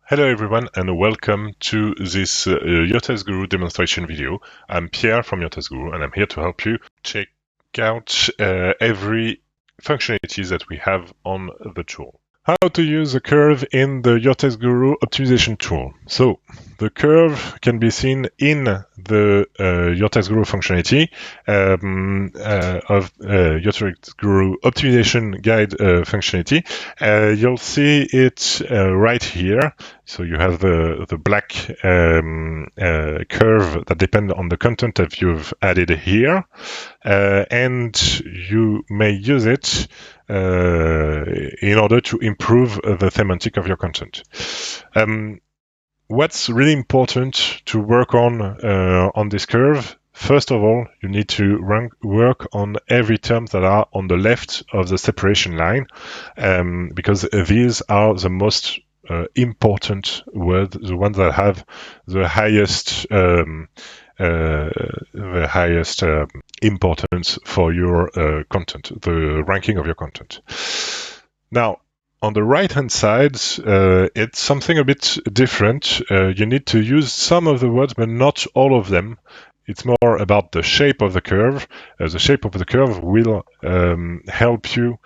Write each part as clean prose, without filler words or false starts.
Hello everyone and welcome to this YourText.Guru demonstration video. I'm Pierre from YourText.Guru and I'm here to help you check out every functionality that we have on the tool. How to use a curve in the YourText.Guru optimization tool. So the curve can be seen in the YourText.Guru functionality of YourText.Guru optimization guide functionality. You'll see it right here. So you have the black curve that depends on the content that you've added here, and you may use it in order to improve the semantic of your content. What's really important to work on this curve? First of all, you need to work on every term that are on the left of the separation line, because these are the most important words, the ones that have the highest importance for your content, the ranking of your content. Now, on the right-hand side, it's something a bit different. You need to use some of the words, but not all of them. It's more about the shape of the curve. The shape of the curve will help you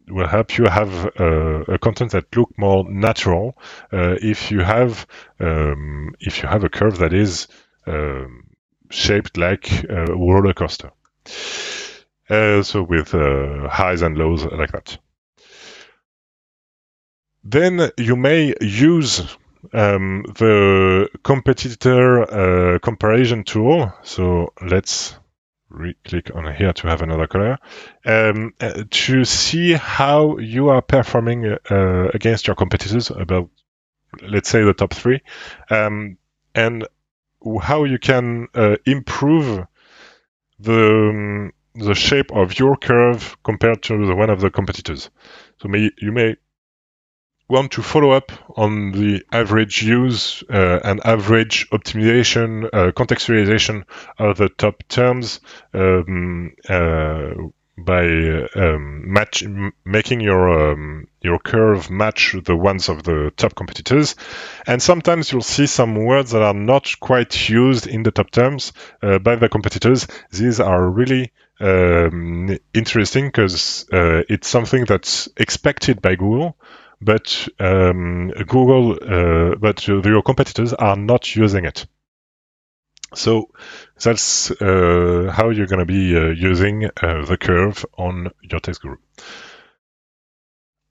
have a content that look more natural if you have a curve that is shaped like a roller coaster. So with highs and lows like that. Then you may use the competitor comparison tool. So let's click on here to have another color to see how you are performing against your competitors, about, let's say, the top three, and how you can improve the shape of your curve compared to the one of the competitors. So you may want to follow up on the average use and average optimization, contextualization of the top terms by making your curve match the ones of the top competitors. And sometimes you'll see some words that are not quite used in the top terms by the competitors. These are really interesting because it's something that's expected by Google, but your competitors are not using it. So that's how you're going to be using the curve on YourText.Guru.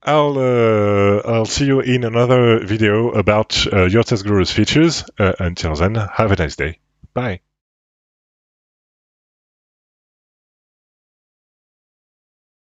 I'll see you in another video about YourText.Guru's features. Until then, have a nice day. Bye.